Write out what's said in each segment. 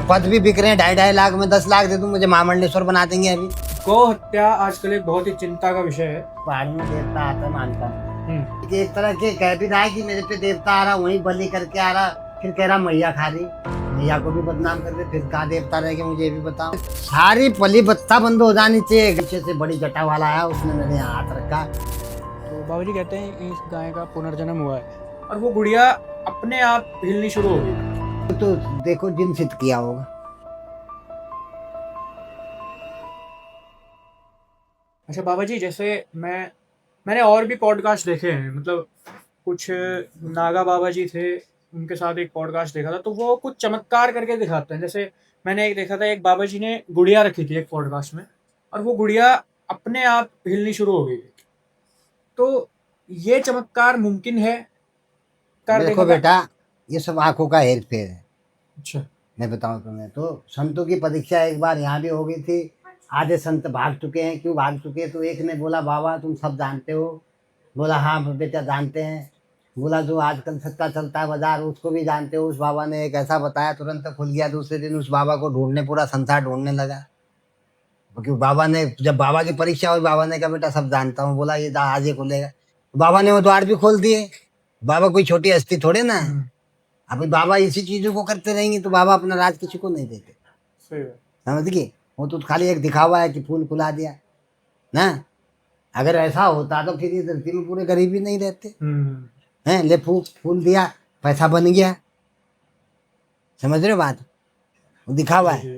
अब पद भी बिक रहे हैं, 2.5 लाख में 10 लाख दे दूं, मुझे महामंडलेश्वर बना देंगे अभी। गौ हत्या आजकल एक बहुत ही चिंता का विषय है। पहाड़ में देवता आता मानता हूँ कि एक तरह के कह भी रहा है कि मेरे पे देवता आ रहा, वहीं बलि करके आ रहा, फिर कह रहा मैया खा रही, मैया को भी बदनाम कर दे, फिर कहा देवता रह गया, मुझे ये भी बताओ। सारी पली बत्ता बंद हो जानी चाहिए। पीछे से बड़ी जटा वाला आया, उसने मेरे यहाँ हाथ रखा। तो बाबा जी कहते हैं इस गाय का पुनर्जन्म हुआ है और वो गुड़िया अपने आप हिलनी शुरू हो गई। तो देखो जिन सिद्ध किया होगा। अच्छा बाबा जी, जैसे मैंने और भी पॉडकास्ट देखे हैं, मतलब कुछ नागा बाबा जी थे, उनके साथ एक पॉडकास्ट देखा था, तो वो कुछ चमत्कार करके दिखाते हैं। जैसे मैंने एक देखा था, एक बाबा जी ने गुड़िया रखी थी एक पॉडकास्ट में, और वो गुड़िया अपने आप हिलनी शुरू हो गई। तो ये चमत्कार मुमकिन है? कर देखो देखा था? बेटा, ये सब आंखों का हेर फेर है। अच्छा। मैं बताऊं तुम्हें, तो संतों की परीक्षा एक बार यहाँ भी हो गई थी। आधे संत भाग चुके हैं। क्यों भाग चुके? तो एक ने बोला बाबा तुम सब जानते हो। बोला हाँ बेटा जानते हैं। बोला जो आजकल सट्टा चलता है बाजार, उसको भी जानते हो। उस बाबा ने एक ऐसा बताया, तुरंत खुल गया। दूसरे दिन उस बाबा को ढूंढने पूरा संसार ढूंढने लगा, क्योंकि बाबा ने, जब बाबा की परीक्षा हुई, बाबा ने कहा बेटा सब जानता हूँ। बोला ये आज ही खुलेगा। बाबा ने वो द्वार भी खोल दिए। बाबा कोई छोटी हस्ती थोड़े ना है। अभी बाबा इसी चीजों को करते रहेंगे तो बाबा अपना राज किसी को नहीं देते। सही बात। समझ गए? वो तो खाली एक दिखावा है कि फूल खुला दिया ना। अगर ऐसा होता तो फिर ये धरती में पूरे गरीब ही नहीं रहते हैं। ले फूल दिया, पैसा बन गया। समझ रहे हो बात? वो दिखावा है।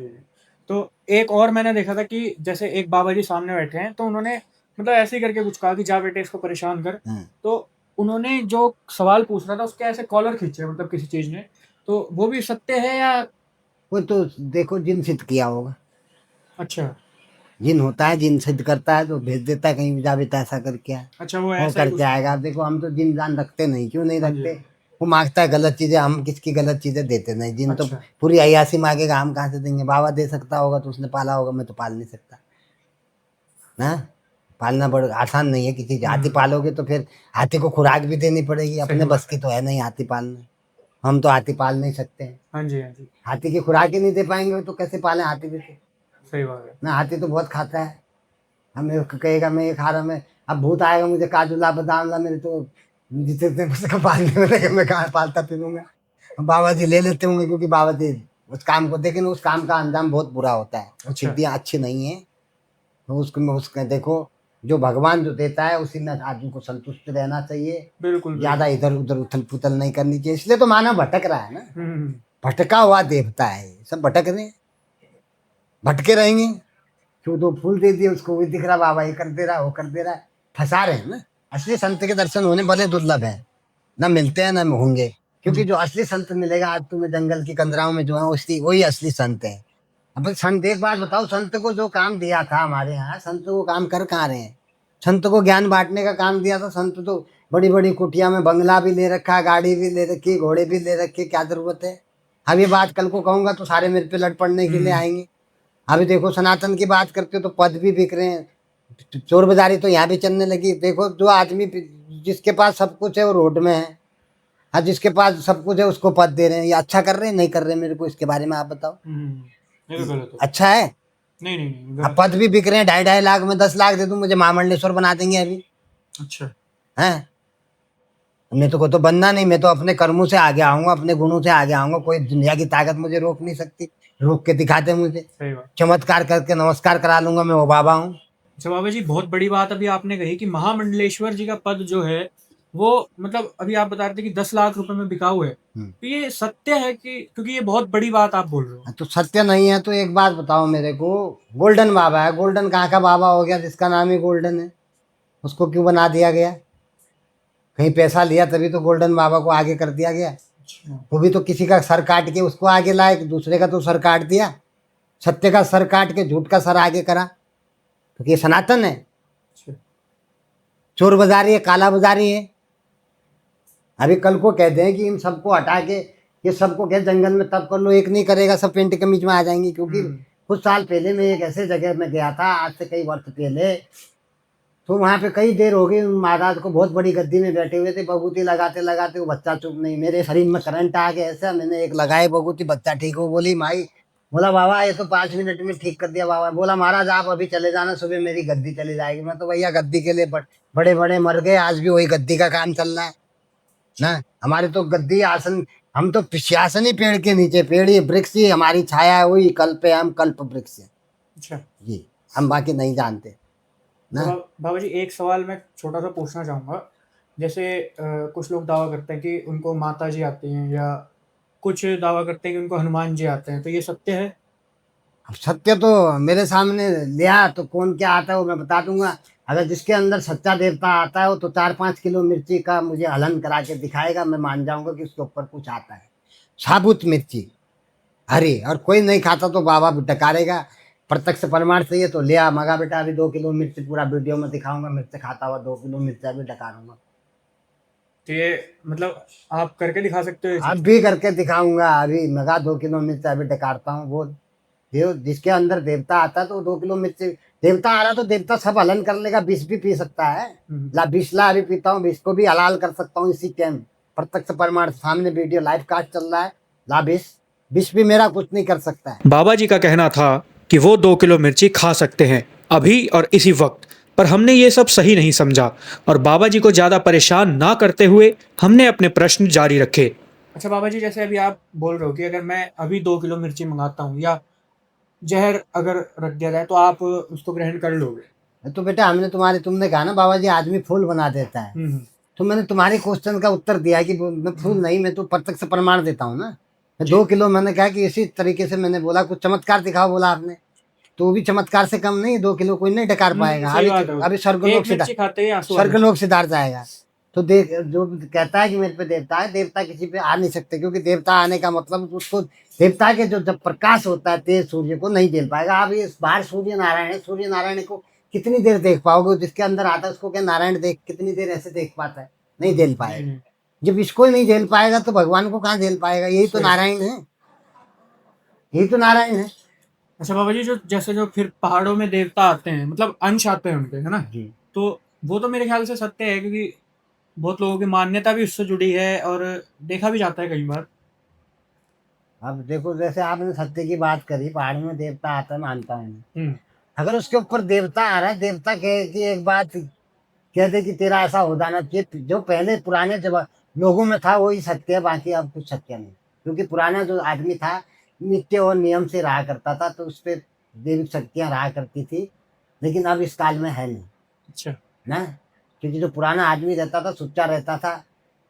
तो एक और मैंने देखा था कि जैसे एक बाबा जी सामने बैठे हैं, तो उन्होंने मतलब ऐसे ही करके कुछ कहा कि जा बेटे इसको परेशान कर। तो उन्होंने जो सवाल पूछ रहा था उसके ऐसे कॉलर खींचे, मतलब किसी चीज ने। तो वो भी सत्य है या? वो तो देखो जिन सिद्ध किया होगा। अच्छा। जिन होता है, जिन सिद्ध करता है तो भेज देता है कहीं भी, जा बेटा ऐसा करके आए, अच्छा, वो वो ऐसा ही करके कुछ। आएगा। अब देखो हम तो जिन जान रखते नहीं। क्यों नहीं हाँ जी। रखते? वो मांगता है गलत चीजें, हम किसकी गलत चीजें देते नहीं। जिन तो अच्छा। पूरी अयासी मांगेगा, हम कहाँ से देंगे? बाबा दे सकता होगा तो उसने पाला होगा, मैं तो पाल नहीं सकता ना। पालना बड़ा आसान नहीं है किसी हाथी पालोगे तो फिर हाथी को खुराक भी देनी पड़ेगी। अपने बस की तो है नहीं हाथी पालना। हम तो हाथी पाल नहीं सकते हैं। हाँ जी, हाँ जी। हाथी की खुराक ही नहीं दे पाएंगे तो कैसे पालें हाथी भी? सही बात है। ना हाथी तो बहुत खाता है। हमें कहेगा मैं ये खा रहा, मैं अब भूत आएगा मुझे काजू ला बादाम ला, मेरे तो जितने उसका पालने में लगे, मैं कहाँ पालता फिरूंगा। बाबा जी ले लेते होंगे क्योंकि बाबा जी उस काम को, लेकिन उस काम का अंजाम बहुत बुरा होता है। वो अच्छा। सिद्धियाँ अच्छी नहीं है। तो उसको देखो, जो भगवान जो देता है उसी में आदमी को संतुष्ट रहना चाहिए। बिल्कुल ज्यादा इधर उधर उथल पुथल नहीं करनी चाहिए। इसलिए तो मानव भटक रहा है ना। बिल्कुल। भटका हुआ देवता है, सब भटक रहे हैं, भटके रहेंगे। क्यों? दो फूल दे दिए उसको, भी दिख रहा बाबा ये कर दे रहा, वो कर दे रहा है, फंसा रहे हैं ना। असली संत के दर्शन होने बड़े दुर्लभ है, ना मिलते हैं ना होंगे। क्योंकि जो असली संत मिलेगा आज तुम्हें जंगल की कंदराओं में जो है, उसकी वही असली संत है। अब संत, एक बात बताओ, संत को जो काम दिया था हमारे यहाँ, संत को काम कर कहाँ रहे हैं? संत को ज्ञान बांटने का काम दिया था। संत तो बड़ी बड़ी कुटिया में बंगला भी ले रखा, गाड़ी भी ले रखी, घोड़े भी ले रखे, क्या जरूरत है? अब ये बात कल को कहूंगा तो सारे मेरे पे लड़ पड़ने के लिए आएंगे। अभी देखो सनातन की बात करते हो तो पद भी बिक रहे हैं, चोर बाजारी तो यहाँ भी चलने लगी। देखो जो आदमी जिसके पास सब कुछ है वो रोड में है, और जिसके पास सब कुछ है उसको पद दे रहे हैं। ये अच्छा कर रहे हैं नहीं कर रहे हैं? मेरे को इसके बारे में आप बताओ। ये तो गलत है। अच्छा है? नहीं नहीं नहीं, अब गलत। पद भी बिक रहे हैं, 2.5 लाख में 10 लाख दे दूं, मुझे महामंडलेश्वर बना देंगे अभी। अच्छा। है? मैं तो को तो बनना नहीं, मैं तो अपने कर्मों से आगे आऊंगा, अपने गुणों से आगे आऊंगा। कोई दुनिया की ताकत मुझे रोक नहीं सकती। रोक के दिखाते मुझे, सही बात। चमत्कार करके नमस्कार करा लूंगा, मैं वो बाबा हूँ। अच्छा बाबा जी, बहुत बड़ी बात अभी आपने कही कि महामंडलेश्वर जी का पद जो है वो, मतलब अभी आप बता रहे थे कि 10 लाख रुपए में बिकाऊ है। तो ये सत्य है कि, क्योंकि ये बहुत बड़ी बात आप बोल रहे हो। तो सत्य नहीं है तो एक बात बताओ मेरे को, गोल्डन बाबा है, गोल्डन कहाँ का बाबा हो गया जिसका नाम ही गोल्डन है? उसको क्यों बना दिया गया? कहीं पैसा लिया तभी तो गोल्डन बाबा को आगे कर दिया गया। अच्छा। वो भी तो किसी का सर काट के उसको आगे लाए, दूसरे का तो सर काट दिया। सत्य का सर काट के झूठ का सर आगे करा, तो ये सनातन है? अच्छा। चोर बाजारी है, काला बाजारी है। अभी कल को कहते हैं कि इन सबको हटा के ये सबको कह जंगल में तब कर लो, एक नहीं करेगा, सब पेंट कमीज में आ जाएंगे। क्योंकि कुछ साल पहले मैं एक ऐसे जगह में गया था, आज से कई वर्ष पहले, तो वहाँ पे कई देर हो गई महाराज को बहुत बड़ी गद्दी में बैठे हुए थे, बबूती लगाते लगाते वो बच्चा चुप नहीं, मेरे शरीर में करंट आ गया ऐसा। मैंने एक लगाए बबूती, बच्चा ठीक हो, बोली माई बोला बाबा ये तो 5 मिनट में ठीक कर दिया बाबा। बोला महाराज आप अभी चले जाना, सुबह मेरी गद्दी चली जाएगी। मैं तो भैया गद्दी के लिए बड़े बड़े मर गए, आज भी वही गद्दी का काम चल रहा है ना। हमारे तो गद्दी आसन, हम तो सिंहासन ही पेड़ के नीचे, पेड़ ही वृक्ष ही हमारी छाया है, वही कल्प है, हम कल्प वृक्ष है अच्छा। जी, हम बाकी नहीं जानते तो ना। बाबा जी एक सवाल मैं छोटा सा पूछना चाहूँगा। जैसे कुछ लोग दावा करते हैं कि उनको माता जी आती हैं, या कुछ दावा करते हैं कि उनको हनुमान जी आते हैं, तो ये सत्य है? अब सत्य तो मेरे सामने लिया तो कौन क्या आता है वो मैं बता दूंगा। अगर जिसके अंदर सच्चा देवता आता है वो तो 4-5 किलो मिर्ची का मुझे हलन करा के दिखाएगा, मैं मान जाऊंगा कि उसके ऊपर कुछ आता है। साबुत मिर्ची हरी, और कोई नहीं खाता तो बाबा भी डकारेगा। प्रत्यक्ष प्रमाण से ये तो लिया मगा बेटा, अभी 2 किलो मिर्च पूरा वीडियो में दिखाऊंगा, मिर्च खाता हुआ 2 किलो मिर्चा भी डकारूंगा। तो ये मतलब आप करके दिखा सकते हो ये अब चीज़? भी करके दिखाऊंगा, अभी मगा 2 किलो मिर्च अभी डकारता हूँ। वो देव जिसके अंदर देवता आता है तो 2 किलो मिर्च, देवता आ रहा तो देवता सब हलन कर लेगा, विष भी पी सकता है। ला विष ला अभी पीता हूँ, विष को भी हलाल कर सकता हूँ इसी टाइम। प्रत्यक्ष प्रमाण सामने वीडियो लाइव कास्ट चल रहा है। ला विष, विष भी मेरा कुछ नहीं कर सकता है। बाबा जी का कहना था कि वो 2 किलो मिर्ची खा सकते हैं अभी और इसी वक्त, पर हमने ये सब सही नहीं समझा और बाबा जी को ज़्यादा परेशान ना करते हुए हमने अपने प्रश्न जारी रखे। अच्छा बाबा जी, जैसे अभी आप बोल रहे हो कि अगर मैं अभी 2 किलो मिर्ची मंगाता हूँ या जहर अगर रख दिया जाए तो आप उसको ग्रहण कर लोगे? तो बेटा हमने तुमने कहा ना बाबा जी आदमी फूल बना देता है, तो मैंने तुम्हारे क्वेश्चन का उत्तर दिया कि मैं फूल नहीं, मैं तो प्रत्यक्ष प्रमाण देता हूँ ना। मैं 2 किलो मैंने कहा कि इसी तरीके से मैंने बोला, कुछ चमत्कार दिखाओ बोला आपने, तो वो भी चमत्कार से कम नहीं। 2 किलो कोई नहीं डकार पाएगा। सही बात है। अभी स्वर्गलोक एक मिर्ची खाते ही आंसू आ जाते हैं। स्वर्गलोक सिधार जाएगा। तो देख जो कहता है कि मेरे पे देवता है, देवता किसी पे आ नहीं सकते, क्योंकि देवता आने का मतलब उसको देवता के जो जब प्रकाश होता है तेज सूर्य को नहीं झेल पाएगा। आप ये बाहर सूर्य नारायण है, सूर्य नारायण को कितनी देर देख पाओगे? जिसके अंदर आता है उसको क्या नारायण देख कितनी देर ऐसे देख पाता है? नहीं झेल पाएगा। जब इसको ही नहीं झेल पाएगा तो भगवान को कहाँ झेल पाएगा? यही तो नारायण है, यही तो नारायण है। अच्छा बाबा जी, जो जैसे जो फिर पहाड़ों में देवता आते हैं, मतलब अंश आते हैं उनके, है ना जी। तो वो तो मेरे ख्याल से सत्य है, क्योंकि बहुत लोगों की मान्यता भी उससे जुड़ी है और देखा भी जाता है कई बार। अब देखो जैसे आपने सत्य की बात करी, पहाड़ में देवता आता है, मानता हूँ। अगर उसके ऊपर देवता आ रहा है, देवता कहे कि एक बात कह दे कि तेरा ऐसा हो जाना चाहिए, जो पहले पुराने जब लोगों में था वही सत्य है, बाकी अब कुछ सत्य नहीं। क्योंकि पुराना जो आदमी था नित्य और नियम से रहा करता था, तो उस पर देवी शक्तियाँ रहा करती थी, लेकिन अब इस काल में है नहीं। अच्छा। ना, क्योंकि जो पुराना आदमी रहता था सुच्चा रहता था।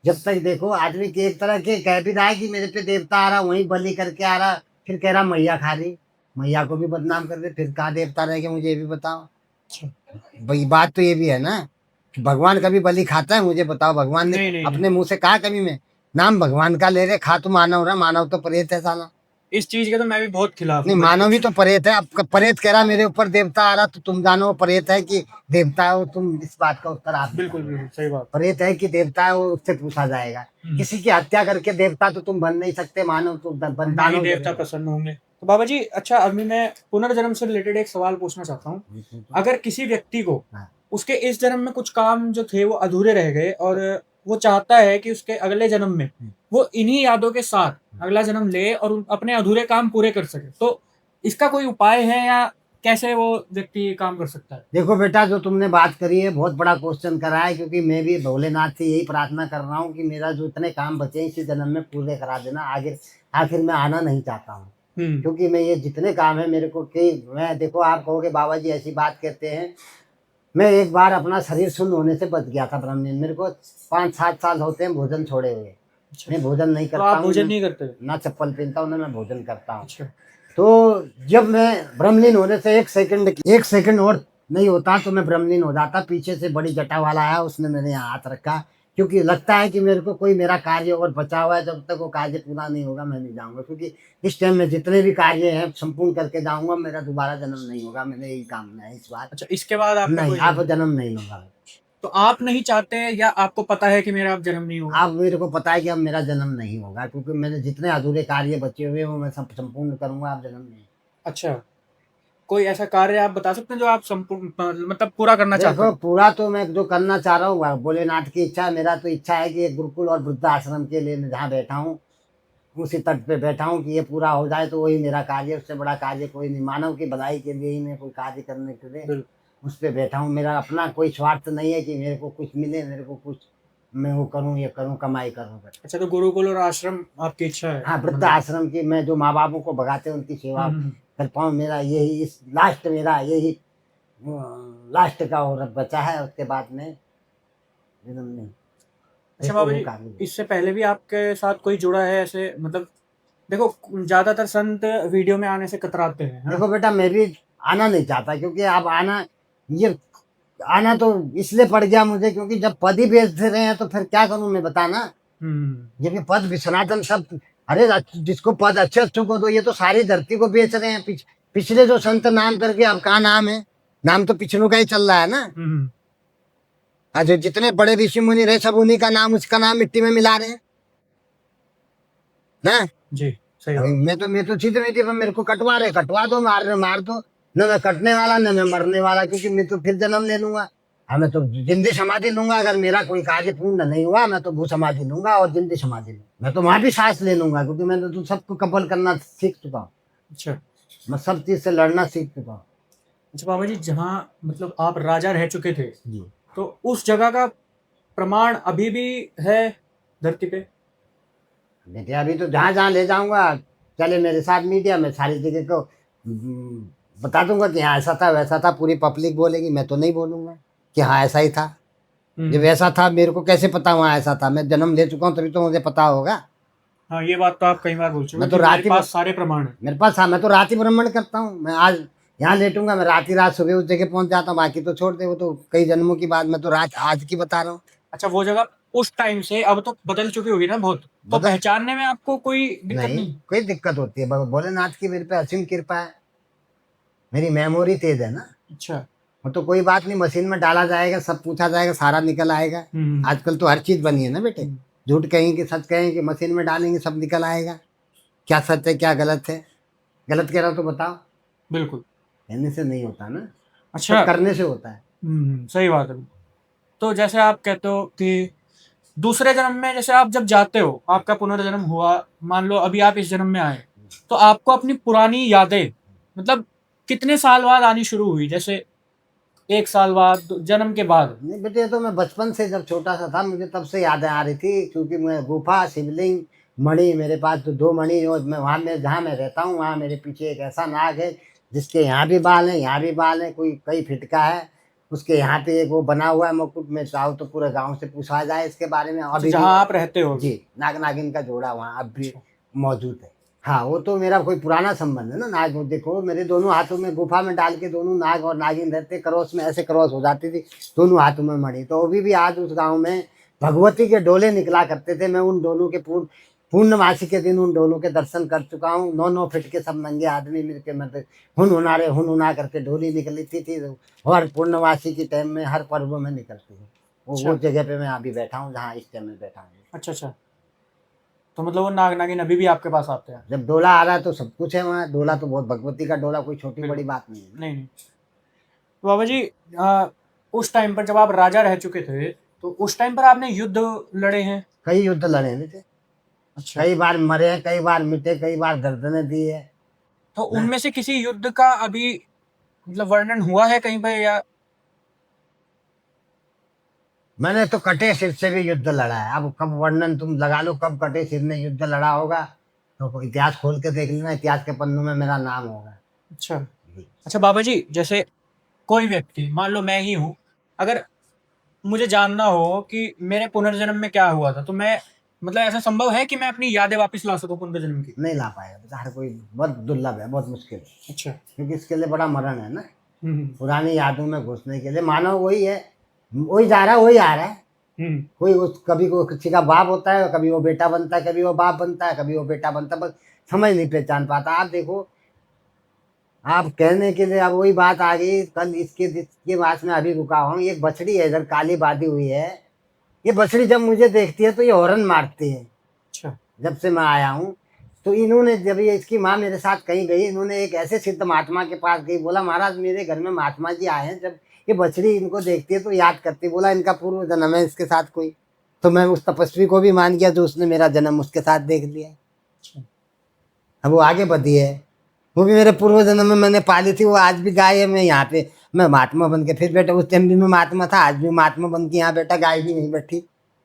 जब तक देखो आदमी के एक तरह के कह भी रहा है कि मेरे पे देवता आ रहा, वहीं बलि करके आ रहा, फिर कह रहा मैया खा रही, मैया को भी बदनाम कर दे, फिर कहाँ देवता रह गए मुझे ये भी बताओ। भाई बात तो ये भी है ना कि भगवान कभी बलि खाता है? मुझे बताओ, भगवान ने नहीं, अपने मुंह से कहा कभी? मैं नाम भगवान का ले रहे, खा तो मानव रहा, मानव तो प्रेत है साला। इस चीज के तो मैं भी बहुत खिलाफ नहीं, हूँ। मानव भी तो प्रेत है। अब प्रेत कह रहा मेरे ऊपर देवता आ रहा, तो तुम जानो वो प्रेत है कि देवता है? वो तुम इस बात का उत्तर आप बिल्कुल बिल्कुल सही बात। प्रेत है कि देवता है, वो उससे पूछा जाएगा। किसी की हत्या करके देवता तो तुम बन नहीं सकते, मानव तो ना ही देवता प्रसन्न होंगे। तो बाबा जी अच्छा, अभी मैं पुनर्जन्म से रिलेटेड एक सवाल पूछना चाहता हूँ। अगर किसी व्यक्ति को उसके इस जन्म में कुछ काम जो थे वो अधूरे रह गए और वो चाहता है कि उसके अगले जन्म में वो इन्हीं यादों के साथ अगला जन्म ले और अपने अधूरे काम पूरे कर सके, तो इसका कोई उपाय है या कैसे वो व्यक्ति ये काम कर सकता है? देखो बेटा, जो तुमने बात करी है बहुत बड़ा क्वेश्चन करा है, क्योंकि मैं भी भोलेनाथ से यही प्रार्थना कर रहा हूँ कि मेरा जो इतने काम बचे हैं इसी जन्म में पूरे करा देना। आगे आखिर मैं आना नहीं चाहता हूँ, क्योंकि मैं ये जितने काम है मेरे को कि मैं देखो, आप कहोगे बाबा जी ऐसी बात कहते हैं, मैं एक बार अपना शरीर शून्य होने से बच गया था ब्रह्मलीन। मेरे को 5-7 साल होते हैं भोजन छोड़े हुए। मैं भोजन नहीं करता हूँ। भोजन नहीं करते? ना चप्पल पहनता हूँ ना मैं भोजन करता हूँ। अच्छा। तो जब मैं ब्रह्मलीन होने से 1 सेकंड और नहीं होता तो मैं ब्रह्मलीन हो जाता। पीछे से बड़ी जटा वाला आया, उसने मेरे यहाँ हाथ रखा, क्योंकि लगता है कि मेरे को कोई मेरा कार्य और बचा हुआ है, जब तक वो कार्य पूरा नहीं होगा मैं नहीं जाऊंगा। क्योंकि इस टाइम में जितने भी कार्य हैं संपूर्ण करके जाऊंगा, मेरा दोबारा जन्म नहीं होगा। मैंने यही कामना है इस बार। अच्छा, इसके बाद आप नहीं, आप जन्म नहीं होगा। तो आप नहीं चाहते या आपको पता है कि मेरा अब जन्म नहीं होगा? आप मेरे को पता है कि अब मेरा जन्म नहीं होगा, क्योंकि मैंने जितने अधूरे कार्य बचे हुए हैं वो मैं सब संपूर्ण करूंगा। आप जन्म नहीं। अच्छा, कोई ऐसा कार्य आप बता सकते हैं जो आप संपूर्ण मतलब पूरा करना चाहते देखो हैं? पूरा तो मैं जो करना चाह रहा हूँ भोलेनाथ की इच्छा, मेरा तो इच्छा है कि एक गुरुकुल और वृद्धाश्रम के लिए मैं जहाँ बैठा हूँ उसी तट पे बैठा हूँ कि ये पूरा हो जाए तो वही मेरा कार्य है, उससे बड़ा कार्य कोई नहीं। मानव की भलाई के लिए ही मैं कोई कार्य करने के लिए बिल्कुल। उस पे बैठा हूँ। मेरा अपना कोई स्वार्थ नहीं है कि मेरे को कुछ मिले, मेरे को कुछ मैं वो करूँ, ये करूँ, कमाई करूँ। अच्छा, तो गुरुकुल और आश्रम आपकी इच्छा है? हाँ, वृद्ध मतलब आश्रम की, मैं जो माँ बापों को भगाते हैं उनकी सेवा हम्म, कर पाऊँ। मेरा यही इस लास्ट, मेरा यही लास्ट का और बचा है। उसके बाद में जन्म नहीं, अच्छा इसको बाबा वो जी, कार्य है। इससे पहले भी आपके साथ कोई जुड़ा है ऐसे? मतलब देखो, ज्यादातर संत वीडियो में आने से कतराते हैं, है ना? देखो बेटा, मैं भी आना नहीं चाहता, क्योंकि अब आना, ये आना तो इसलिए पड़ गया मुझे क्योंकि जब पद ही बेच रहे हैं तो फिर क्या करूं मैं, बताना। हम्म। ये पद विश्वनाथन सब, अरे जिसको पद अच्छे अच्छों को दो, ये तो सारी धरती को बेच रहे हैं। पिछले जो संत नाम करके, अब कहाँ नाम है, नाम तो पिछलों का ही चल रहा है ना। हम्म। आज जितने बड़े ऋषि मुनि रहे सब उन्हीं का नाम, उसका नाम मिट्टी में मिला रहे हैं ना। जी, सही अभी बात। मैं तो चित नहीं थी, पर मेरे को कटवा रहे, कटवा दो, मार दो। न मैं कटने वाला, न मैं मरने वाला, क्योंकि मैं तो फिर जन्म ले लूंगा। हाँ, मैं तो जिंदी समाधि लूंगा। अगर मेरा कोई कार्य पूर्ण नहीं हुआ, मैं तो भू समाधि लूंगा और जिंदी समाधि लूंगा। मैं तो वहां भी सांस ले लूंगा, क्योंकि मैंने तो सबको कबल करना सीख चुका हूँ। अच्छा। मैं सब चीज से लड़ना सीख चुका हूँ। अच्छा बाबा जी, जहाँ मतलब आप राजा रह चुके थे, जी तो उस जगह का प्रमाण अभी भी है धरती पे? बेटे, अभी तो जहां जहां ले जाऊंगा, चले मेरे साथ मीडिया में, सारी जगह को बता दूंगा कि हाँ ऐसा था वैसा था। पूरी पब्लिक बोलेगी, मैं तो नहीं बोलूंगा कि हाँ ऐसा ही था। जब हम्म। ऐसा था, मेरे को कैसे पता वहाँ ऐसा था? मैं जन्म ले चुका हूँ, तभी तो मुझे पता होगा। हाँ, ये बात तो आप कई बार बोल चुके मैं हो तो कि मेरे रात ही पास सारे प्रमाण हैं। मेरे पास, हाँ, मैं तो रात ही भ्रमण करता हूँ। मैं आज यहाँ लेटूंगा, मैं रात ही रात सुबह उस जगह पहुंच जाता हूँ। बाकी तो छोड़ दे, वो तो कई जन्मों की बात, मैं तो रात आज की बता रहा हूँ। अच्छा, वो जगह उस टाइम से अब तो बदल चुकी होगी ना बहुत, तो बदल पहचानने में आपको कोई दिक्कत नहीं, नहीं? कोई दिक्कत होती है? भोलेनाथ की मेरे पे असीम कृपा है, मेरी मेमोरी तेज है ना। अच्छा। वो तो कोई बात नहीं, मशीन में डाला जाएगा, सब पूछा जाएगा, सारा निकल आएगा। हम्म। आजकल तो हर चीज बनी है ना बेटे। हम्म, झूठ कहेंगे सच कहेंगे, मशीन में डालेंगे, सब निकल आएगा। क्या सच है क्या गलत है? गलत कह रहा हूं तो बताओ। बिल्कुल। कहने से नहीं होता ना, अच्छा। सब करने से होता है। सही बात है। तो जैसे आप कहते हो कि दूसरे जन्म में, जैसे आप जब जाते हो, आपका पुनर्जन्म हुआ, मान लो अभी आप इस जन्म में आए, तो आपको अपनी पुरानी यादें मतलब कितने साल बाद आनी शुरू हुई? जैसे 1 साल बाद, जन्म के बाद? नहीं बेटे, ये तो मैं बचपन से जब छोटा सा था, मुझे तब से यादें आ रही थी। क्योंकि मैं गुफा, शिवलिंग, मणि, मेरे पास तो 2 मणि, और मैं वहाँ में जहाँ मैं रहता हूँ वहाँ मेरे पीछे एक ऐसा नाग है जिसके यहाँ भी बाल है, यहाँ भी बाल है, कोई कई फीट का है। उसके यहाँ पे एक वो बना हुआ है मुकुट। में चाहो तो पूरे गांव से पूछा जाए इसके बारे में, अच्छा, अभी भी। जहाँ आप रहते हो अभी? जी, नाग नागिन का जोड़ा वहाँ अब भी अच्छा। मौजूद है। हाँ, वो तो मेरा कोई पुराना संबंध है ना। नाग, वो देखो मेरे दोनों हाथों में, गुफा में डाल के दोनों नाग और नागिन रहते, क्रॉस में ऐसे क्रॉस हो जाती थी, दोनों हाथों में मणि। तो अभी भी आज उस गांव में भगवती के डोले निकला करते थे। मैं उन डोलों के पूर्णमासी के दिन उन डोलों के दर्शन कर चुका हूँ। 9-9 फीट के सब नंगे आदमी मिलके, मतलब हुन हुना करके डोली निकलती थी। और पूर्णमासी के टाइम में हर पर्व में निकलती है। वो अच्छा। जगह पे मैं अभी बैठा हूँ जहाँ इस टाइम में बैठा हूँ। अच्छा। अच्छा, तो मतलब वो नाग नागिन अभी भी आपके पास आते हैं? जब डोला आ रहा है तो सब कुछ है वहाँ। डोला तो बहुत, भगवती का डोला कोई छोटी बड़ी बिल्कुल। बात नहीं है। नहीं नहीं। तो बाबा जी, उस टाइम पर जब आप राजा रह चुके थे, तो उस टाइम पर आपने युद्ध लड़े हैं? कई युद्ध लड़े हैं बेटे, अच्छा। कई बार मरे हैं, कई बार मिटे, कई बार गर्दनें दी है तो ना। उनमें से किसी युद्ध का अभी मतलब वर्णन हुआ है कहीं पर, या? मैंने तो कटे सिर से भी युद्ध लड़ा है। अब कब वर्णन तुम लगा लो, कब कटे सिर ने युद्ध लड़ा होगा, तो इतिहास खोल के देख लेना, इतिहास के पन्नों में मेरा नाम होगा। अच्छा। अच्छा बाबा जी, जैसे कोई व्यक्ति, मान लो मैं ही हूँ, अगर मुझे जानना हो कि मेरे पुनर्जन्म में क्या हुआ था, तो मैं मतलब ऐसा संभव है कि मैं अपनी यादें वापस ला सकूं पुनर्जन्म की? नहीं ला पाएगा बेटा, हर कोई, बहुत दुर्लभ है, बहुत मुश्किल है। अच्छा। क्योंकि इसके लिए बड़ा मरण है ना। हम्म। पुरानी यादों में घुसने के लिए मानव वही है, वही जा रहा है, वही आ रहा है। हम्म। कोई उस, कभी कोई किसी का बाप होता है, कभी वो बेटा बनता है, कभी वो बाप बनता है, कभी वो बेटा बनता है, बस समझ नहीं पहचान पाता। आप देखो, आप कहने के लिए अब वही बात आ गई। कल इसके बाद में अभी रुका हूँ, एक बछड़ी है इधर काली बांधी हुई है। ये बछड़ी जब मुझे देखती है तो ये हॉर्न मारती है। अच्छा। जब से मैं आया हूँ, तो इन्होंने, जब ये इसकी माँ मेरे साथ कहीं गई, इन्होंने एक ऐसे सिद्ध महात्मा के पास गई, बोला महाराज मेरे घर में महात्मा जी आए हैं। जब ये बछड़ी इनको देखती है तो याद करती, बोला इनका पूर्व जन्म है इसके साथ कोई। तो मैं उस तपस्वी को भी मान गया जो उसने मेरा जन्म उसके साथ देख लिया। अब वो आगे बढ़ी है, वो भी मेरे पूर्व जन्म में मैंने पाली थी, वो आज भी गाय है। मैं यहाँ पे मैं महात्मा बन के फिर बैठा, उस टाइम भी मैं महात्मा था, आज भी महात्मा बन के यहाँ बैठा, गाय भी नहीं बैठी।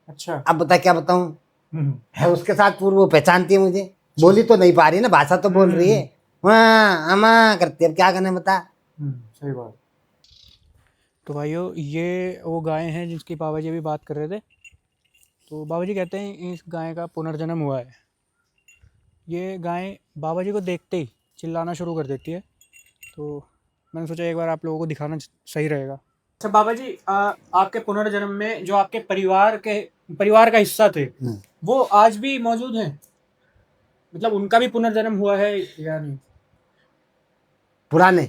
अच्छा। अब बता क्या बताऊं, हम्म। है उसके साथ पूर्व, वो पहचानती है मुझे, बोली तो नहीं पा रही ना, भाषा तो बोल रही है, हाँ अमा करती है, अब क्या करने बता। सही बात। तो भाइयों ये वो गाय हैं जिसकी बाबा जी अभी बात कर रहे थे। तो बाबा जी कहते हैं इस गाय का पुनर्जन्म हुआ है। ये गाय बाबा जी को देखते ही चिल्लाना शुरू कर देती है। तो मैंने सोचा एक बार आप लोगों को दिखाना सही रहेगा। अच्छा बाबा जी, आपके पुनर्जन्म में जो आपके परिवार का हिस्सा थे वो आज भी मौजूद हैं, मतलब उनका भी पुनर्जन्म हुआ है या नहीं? पुराने,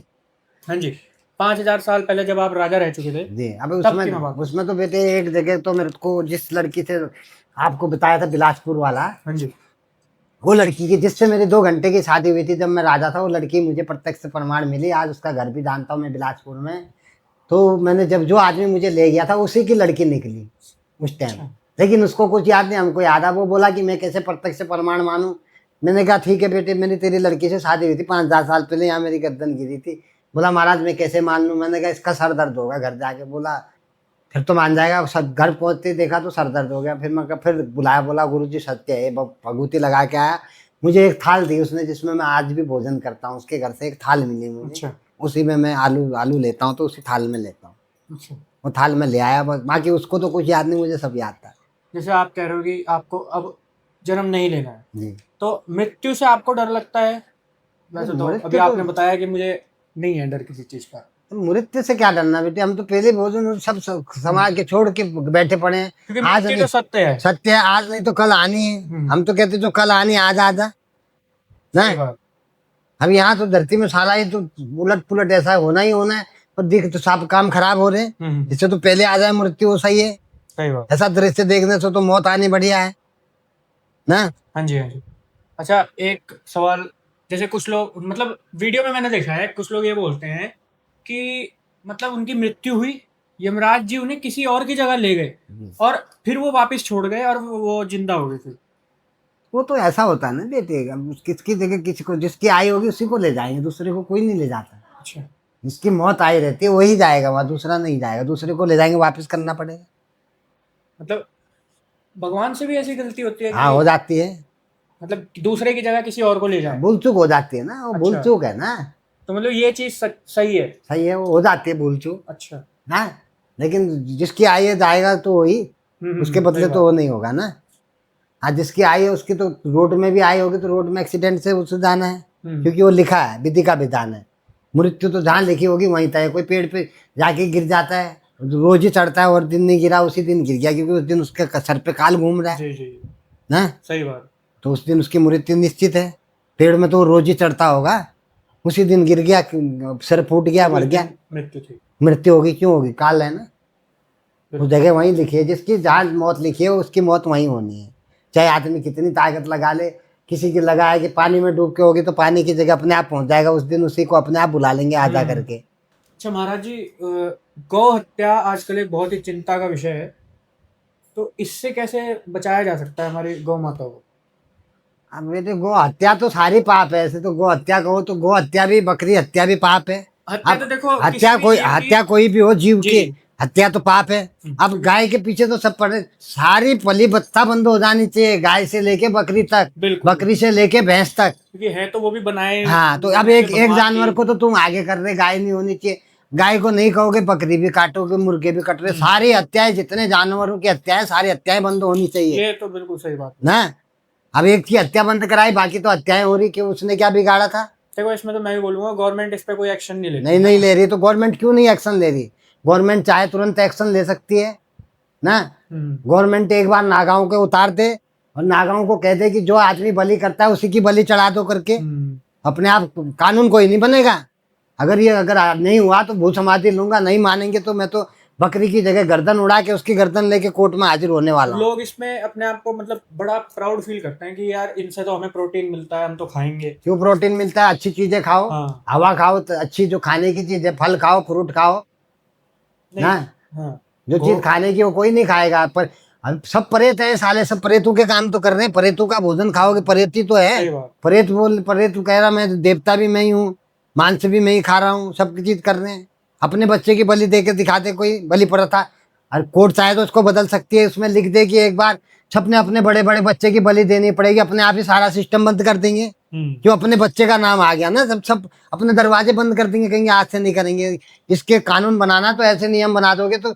हाँ जी, 5000 साल पहले जब आप राजा रह चुके थे जी। अब तब की मैं बात। उसमें तो बेटे एक जगह तो मेरे को जिस लड़की से आपको बताया था बिलासपुर वाला, हाँ जी। वो लड़की की जिससे मेरी 2 घंटे की शादी हुई थी जब मैं राजा था, वो लड़की मुझे प्रत्यक्ष प्रमाण मिली, आज उसका घर भी जानता हूँ मैं बिलासपुर में। तो मैंने जब जो आदमी मुझे ले गया था उसी की लड़की निकली उस टाइम। अच्छा। लेकिन उसको कुछ याद नहीं, हमको याद है। वो बोला कि मैं कैसे प्रत्यक्ष प्रमाण मानूं। मैंने कहा ठीक है बेटे, मेरी तेरी लड़की से शादी हुई थी 5,000 साल पहले, यहाँ मेरी गर्दन गिरी थी। बोला महाराज मैं कैसे मान लूँ। मैंने कहा इसका सर दर्द होगा घर जाके। बोला फिर तो मान जाएगा। सब घर पहुंचते देखा तो सर दर्द हो गया। फिर मैं फिर बुलाया, बोला गुरुजी सत्य है, भगवती लगा के आया। मुझे एक थाल दी उसने जिसमें मैं आज भी भोजन करता हूँ, उसके घर से एक थाल मिली मुझे। अच्छा। उसी में मैं आलू लेता हूँ तो उसी थाल में लेता हूँ। अच्छा। वो थाल में ले आया बस, बाकी उसको तो कुछ याद नहीं, मुझे सब याद था। जैसे आप कह रहे हो कि आपको अब जन्म नहीं लेना है जी। तो मृत्यु से आपको डर लगता है? वैसे तो मृत्यु अभी तो- आपने बताया कि मुझे नहीं है डर किसी चीज का। मृत्यु से क्या डरना बेटे, हम तो पहले भोजन सब समाज के छोड़ के बैठे पड़े हैं। क्योंकि आज मृत्यु नहीं, तो सत्य है। सत्य है, आज नहीं तो कल आनी है। हम तो कहते जो कल आनी आज आ जा ना। सही बात। अब यहाँ तो धरती में साला ही तो उलट पुलट ऐसा होना ही होना है। और दिख तो सब काम खराब हो रहे हैं, इससे तो पहले आ जाए मृत्यु, वो सही है। सही बात। ऐसा दृश्य देखने से तो मौत आनी बढ़िया है ना। हाँ जी, हाँ जी। अच्छा एक सवाल, जैसे कुछ लोग, मतलब वीडियो में मैंने देखा है कुछ लोग ये बोलते हैं कि मतलब उनकी मृत्यु हुई, यमराज जी उन्हें किसी और की जगह ले गए और फिर वो वापस छोड़ गए और वो जिंदा हो गए थे। वो तो ऐसा होता है ना बेटे, अब किसकी जगह किसी को, जिसकी आई होगी उसी को ले जाएंगे, दूसरे को कोई नहीं ले जाता। अच्छा। जिसकी मौत आई रहती है वही जाएगा वहां, दूसरा नहीं जाएगा। दूसरे को ले जाएंगे, वापस करना पड़ेगा। मतलब भगवान से भी ऐसी गलती होती है हाँ कि हो जाती है, मतलब दूसरे की जगह किसी और को ले जाए? भूल चूक हो जाती है ना, वो भूल अच्छा। चूक है ना। तो मतलब ये चीज सही है। सही है, वो हो जाती है भूल चूक। अच्छा। हाँ, लेकिन जिसकी आई है जाएगा तो वही, उसके बदले सही तो बात। वो नहीं होगा ना। आज जिसकी आई है उसकी तो रोड में भी आई होगी तो रोड में एक्सीडेंट से उसे जाना है, क्योंकि वो लिखा है, विधि का विधान है। मृत्यु तो जहाँ लिखी होगी वहीं तय है। कोई पेड़ पे जाके गिर जाता है, रोज ही चढ़ता है, और दिन नहीं गिरा उसी दिन गिर गया, क्योंकि उस दिन उसके सर पे काल घूम रहा है जी जी ना। सही बात। तो उस दिन उसकी मृत्यु निश्चित है। पेड़ में तो वो रोज ही चढ़ता होगा, उसी दिन गिर गया, सिर फूट गया, मर गया, मृत्यु थी। मृत्यु होगी। क्यों होगी? काल है ना। वो जगह वहीं लिखी है, जिसकी जहाँ मौत लिखी है उसकी मौत वहीं होनी है। चाहे आदमी कितनी ताकत लगा ले, किसी की लगाए कि पानी में डूब के होगी तो पानी की जगह अपने आप पहुंच जाएगा, उस दिन उसी को अपने आप बुला लेंगे आजा करके। अच्छा महाराज जी, गौ हत्या आजकल एक बहुत ही चिंता का विषय है, तो इससे कैसे बचाया जा सकता है हमारी गौ माता को? अब बेटे गौ हत्या तो सारी पाप है। ऐसे तो गौ हत्या कहो तो गौ हत्या भी, बकरी हत्या भी पाप है। हत्या अब तो देखो हत्या कोई भी हो, जीव जी। की हत्या तो पाप है। अब गाय के पीछे तो सब पड़े, सारी पली बत्ता बंद हो जानी चाहिए, गाय से लेके बकरी तक, बिल्कुल। बकरी से लेके भैंस तक। क्योंकि है तो वो भी बनाए। हाँ, तो अब एक जानवर को तो तुम आगे कर रहे, गाय नहीं होनी चाहिए। गाय को नहीं कहोगे, बकरी भी काटोगे, मुर्गे भी कट रहे, सारी हत्याएं, जितने जानवरों की हत्याएं, सारी हत्याएं बंद होनी चाहिए ये तो बिल्कुल सही बात ना। अब एक की हत्या बंद कराई, बाकी तो हत्याएं हो रही, कि उसने क्या बिगाड़ा था? देखो इसमें तो मैं भी बोलूंगा गवर्नमेंट इस पे कोई एक्शन नहीं लेती। नहीं ले रही, तो गवर्नमेंट क्यों नहीं एक्शन ले रही? गवर्नमेंट चाहे तुरंत एक्शन ले सकती है ना। गवर्नमेंट एक बार नागाओं के उतार दे और नागाओं को कह दे कि जो आदमी बलि करता है उसी की बलि चढ़ा दो करके, अपने आप कानून कोई नहीं बनेगा। अगर नहीं हुआ तो भू समाधि लूंगा, नहीं मानेंगे तो मैं तो बकरी की जगह गर्दन उड़ा के उसकी गर्दन लेके कोर्ट में हाजिर होने वाला हूं। लोग इसमें अपने आप को मतलब बड़ा प्राउड फील करते हैं कि यार इनसे तो हमें प्रोटीन मिलता है, हम तो खाएंगे। क्यों प्रोटीन मिलता है? अच्छी चीजें खाओ। हाँ। हवा खाओ, तो अच्छी जो खाने की चीजें, फल खाओ, फ्रूट खाओ ना। हाँ। जो चीज खाने की वो कोई नहीं खाएगा, पर अब सब प्रेत है साले, सब प्रेतों के काम तो कर रहे हैं, प्रेतों का भोजन खाओगे, प्रेत ही तो है। सही बात। प्रेत कह रहा मैं देवता भी मैं ही हूँ, मांस भी मैं ही खा रहा हूँ, सब चीज कर रहे हैं। अपने बच्चे की बलि दे के दिखाते कोई बलि प्रथा, और कोर्ट चाहे तो उसको बदल सकती है, उसमें लिख दे कि एक बार सबने अपने बड़े बड़े बच्चे की बलि देनी पड़ेगी, अपने आप ही सारा सिस्टम बंद कर देंगे। क्यों, अपने बच्चे का नाम आ गया ना, सब अपने दरवाजे बंद कर देंगे, कहेंगे आज से नहीं करेंगे। इसके कानून बनाना तो ऐसे नियम बना दोगे तो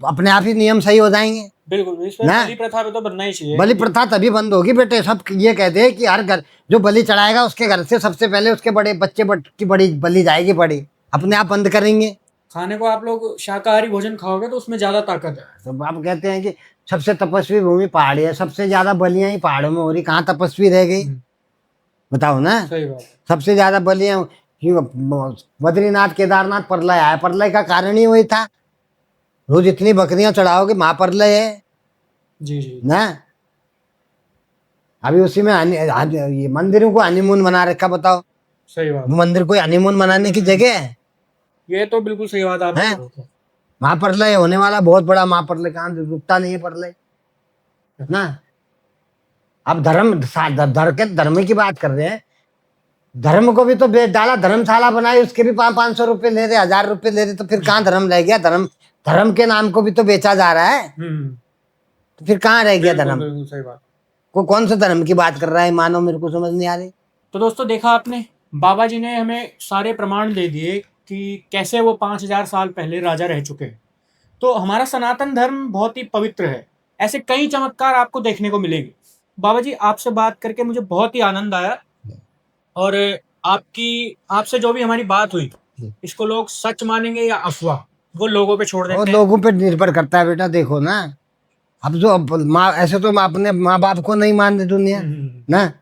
अपने आप ही नियम सही हो जाएंगे बिल्कुल, इस पे ना? बलि प्रथा पे तो बनना ही चाहिए। बलि प्रथा तभी बंद होगी बेटे, सब ये कहते हैं कि हर घर जो बलि चढ़ाएगा उसके घर से सबसे पहले उसके बड़े बच्चे की बड़ी बलि जाएगी, बड़ी अपने आप बंद करेंगे। खाने को आप लोग शाकाहारी भोजन खाओगे तो उसमें ज्यादा ताकत है। तो आप कहते हैं कि सबसे तपस्वी भूमि पहाड़ी है, सबसे ज्यादा बलियां ही पहाड़ों में हो रही, कहाँ तपस्वी रह गई बताओ ना? सही बात। सबसे ज्यादा बलियां क्यों, बद्रीनाथ केदारनाथ प्रलय आया, प्रलय का कारण ही वही था, रोज इतनी बकरियां चढ़ाओगे महाप्रलय है जी जी ना। अभी उसी में ये मंदिरों को हनीमून बना रखा, बताओ सही बात। मंदिर कोई हनीमून मनाने की जगह है? ये तो बिल्कुल सही बात आपने हैं? कही। महाप्रलय होने वाला, बहुत बड़ा महाप्रलय, कहाँ रुकता नहीं है प्रलय ना। अब धर्म की बात कर रहे हैं, धर्म को भी तो बेच डाला, धर्मशाला बनाई, उसके भी 500 रुपए ले रहे, 1000 रुपए ले रहे, तो फिर कहाँ धर्म रह गया? धर्म के नाम को भी तो बेचा जा रहा है, तो फिर कहाँ रह गया धर्म? बिल्कुल सही बात। कौन सा धर्म की बात कर रहा है मानो, मेरे को समझ नहीं आ रही। तो दोस्तों देखा आपने, बाबा जी ने हमें सारे प्रमाण दे दिए कि कैसे वो 5000 साल पहले राजा रह चुके हैं। तो हमारा सनातन धर्म बहुत ही पवित्र है, ऐसे कई चमत्कार आपको देखने को मिलेंगे। बाबा जी आपसे बात करके मुझे बहुत ही आनंद आया, और आपसे जो भी हमारी बात हुई, इसको लोग सच मानेंगे या अफवाह, वो लोगों पे छोड़ देते और हैं। लोगों पे निर्भर करता है बेटा, देखो ना, अब जो माँ ऐसे तो अपने माँ बाप को नहीं मान रही दुनिया ना,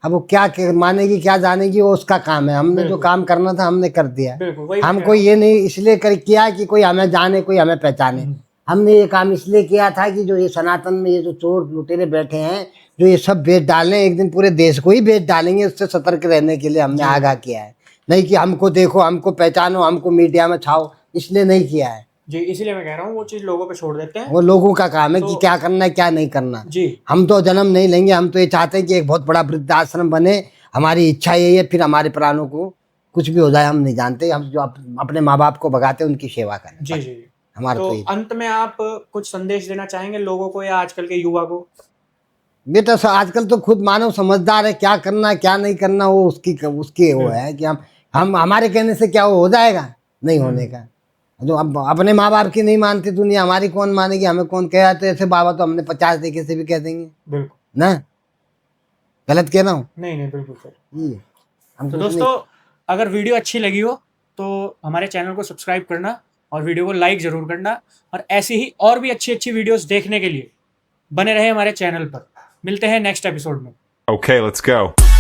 अब वो क्या मानेगी क्या जानेगी, वो उसका काम है। हमने जो काम करना था हमने कर दिया, हमको ये नहीं इसलिए किया कि कोई हमें जाने कोई हमें पहचाने, हमने ये काम इसलिए किया था कि जो ये सनातन में ये जो चोर लुटेरे बैठे हैं, जो ये सब बेच डालें, एक दिन पूरे देश को ही बेच डालेंगे, उससे सतर्क रहने के लिए हमने आगाह किया है, नहीं कि हमको देखो, हमको पहचानो, हमको मीडिया में छाओ, इसलिए नहीं किया है जी। इसीलिए मैं कह रहा हूँ वो चीज लोगों पे छोड़ देते हैं, वो लोगों का काम है कि क्या करना है क्या नहीं करना जी। हम तो जन्म नहीं लेंगे, हम तो ये चाहते हैं कि एक बहुत बड़ा वृद्धाश्रम बने, हमारी इच्छा यही है, फिर हमारे प्राणों को कुछ भी हो जाए हम नहीं जानते, हम जो अपने माँ बाप को भगाते उनकी सेवा करें। जी जी। हमारा तो तो अंत में आप कुछ संदेश देना चाहेंगे लोगों को या आजकल के युवा को? बेटा आजकल तो खुद मानव समझदार है, क्या करना क्या नहीं करना वो उसकी वो है कि हम हमारे कहने से क्या हो जाएगा, नहीं होने का। जो अब अपने माँ बाप की नहीं मानती दुनिया, हमारी कौन मानेगी, हमें कौन कह तो ऐसे बाबा तो हमने 50 तरीके से भी कह देंगे। बिल्कुल ना, गलत कह रहा हूँ? नहीं बिल्कुल सर। हम तो दोस्तों अगर वीडियो अच्छी लगी हो तो हमारे चैनल को सब्सक्राइब करना और वीडियो को लाइक जरूर करना, और ऐसी ही और भी अच्छी वीडियोस देखने के लिए बने रहे हमारे चैनल पर। मिलते हैं नेक्स्ट एपिसोड में। Okay, let's go.